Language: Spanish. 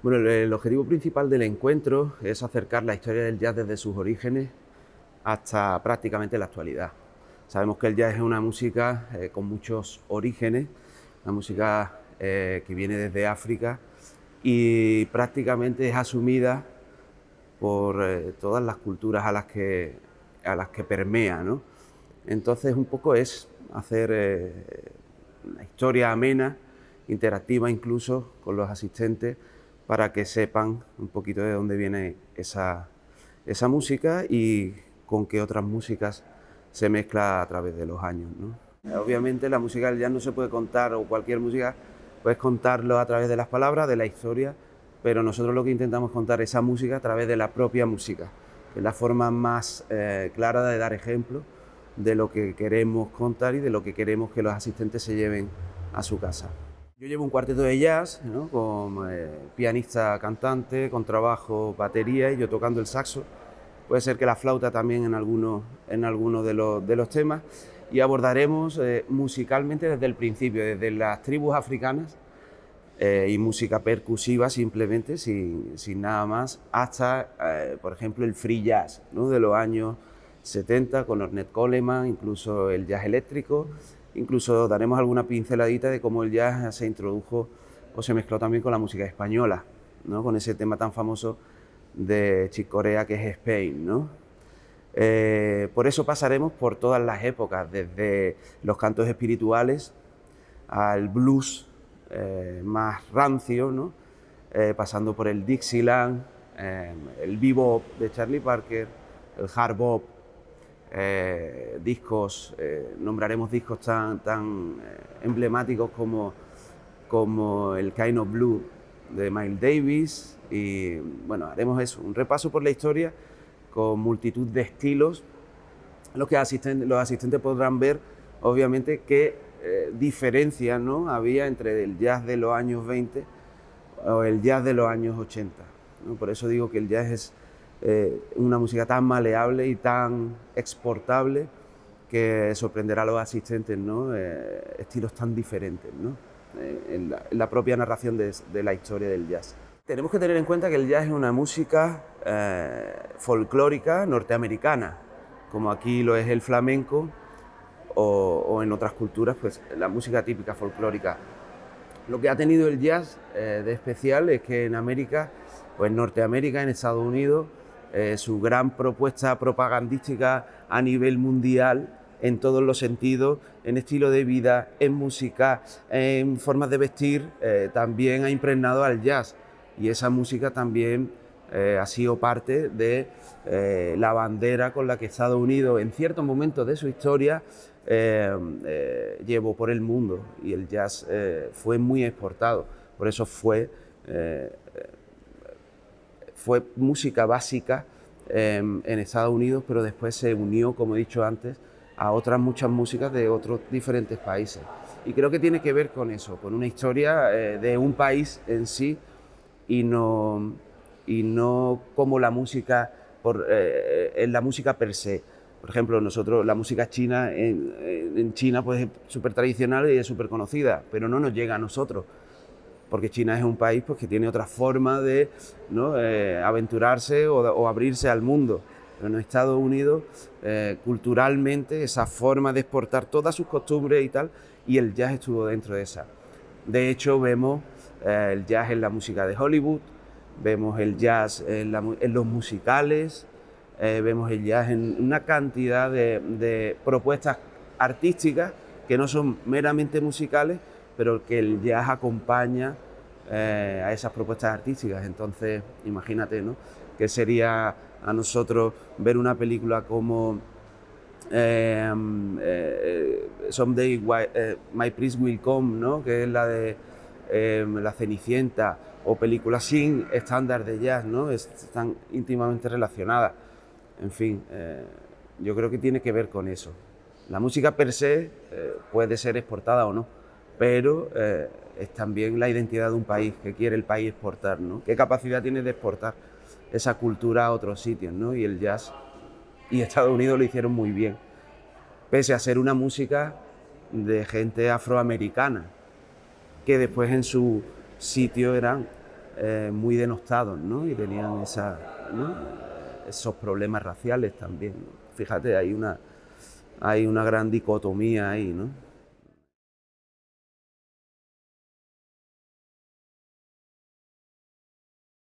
Bueno, el objetivo principal del encuentro es acercar la historia del jazz desde sus orígenes hasta prácticamente la actualidad. Sabemos que el jazz es una música con muchos orígenes, una música que viene desde África y prácticamente es asumida por todas las culturas a las que permea, ¿no? Entonces, un poco es hacer una historia amena, interactiva incluso con los asistentes, para que sepan un poquito de dónde viene esa música y con qué otras músicas se mezcla a través de los años, ¿no? Obviamente la música del jazz no se puede contar, o cualquier música, puedes contarlo a través de las palabras, de la historia, pero nosotros lo que intentamos contar esa música a través de la propia música, que es la forma más clara de dar ejemplo de lo que queremos contar y de lo que queremos que los asistentes se lleven a su casa. Yo llevo un cuarteto de jazz, ¿no?, con pianista, cantante, contrabajo, batería y yo tocando el saxo. Puede ser que la flauta también en algunos de los temas. Y abordaremos musicalmente desde el principio, desde las tribus africanas y música percusiva simplemente, sin nada más, hasta, por ejemplo, el free jazz, ¿no?, de los años 70 con Ornette Coleman, incluso el jazz eléctrico. Incluso daremos alguna pinceladita de cómo el jazz se introdujo o se mezcló también con la música española, ¿no?, con ese tema tan famoso de Chick Corea que es Spain, ¿no? Por eso pasaremos por todas las épocas, desde los cantos espirituales al blues más rancio, ¿no?, pasando por el Dixieland, el bebop de Charlie Parker, el hard bop, nombraremos discos tan emblemáticos como el Kind of Blue de Miles Davis y bueno, haremos eso, un repaso por la historia con multitud de estilos, los asistentes podrán ver obviamente qué diferencias, ¿no?, había entre el jazz de los años 20 o el jazz de los años 80, ¿no? Por eso digo que el jazz es una música tan maleable y tan exportable que sorprenderá a los asistentes, ¿no? Estilos tan diferentes, ¿no?, en la propia narración de la historia del jazz. Tenemos que tener en cuenta que el jazz es una música folclórica norteamericana, como aquí lo es el flamenco o en otras culturas, pues la música típica folclórica. Lo que ha tenido el jazz de especial es que en América, pues Norteamérica, en Estados Unidos, su gran propuesta propagandística a nivel mundial, en todos los sentidos, en estilo de vida, en música, en formas de vestir, también ha impregnado al jazz. Y esa música también ha sido parte de la bandera con la que Estados Unidos, en ciertos momentos de su historia, llevó por el mundo, y el jazz fue muy exportado. Por eso fue música básica en Estados Unidos, pero después se unió, como he dicho antes, a otras muchas músicas de otros diferentes países. Y creo que tiene que ver con eso, con una historia de un país en sí, y no como la música en la música per se. Por ejemplo, nosotros, la música china en China pues es súper tradicional y es súper conocida, pero no nos llega a nosotros, porque China es un país pues, que tiene otra forma de, ¿no?, aventurarse o abrirse al mundo. Pero en Estados Unidos, culturalmente, esa forma de exportar todas sus costumbres y tal, y el jazz estuvo dentro de esa. De hecho, vemos el jazz en la música de Hollywood, vemos el jazz en los musicales, vemos el jazz en una cantidad de propuestas artísticas que no son meramente musicales, pero que el jazz acompaña a esas propuestas artísticas. Entonces, imagínate, ¿no?, que sería a nosotros ver una película como Someday My Prince Will Come, ¿no?, que es la de La Cenicienta, o películas sin estándar de jazz, ¿no?, están íntimamente relacionadas. En fin, yo creo que tiene que ver con eso. La música per se puede ser exportada o no, pero es también la identidad de un país, que quiere el país exportar, ¿no?, qué capacidad tiene de exportar esa cultura a otros sitios, ¿no? Y el jazz y Estados Unidos lo hicieron muy bien, pese a ser una música de gente afroamericana, que después en su sitio eran muy denostados, ¿no? Y tenían ¿no? Esos problemas raciales también, ¿no? Fíjate, hay una gran dicotomía ahí, ¿no?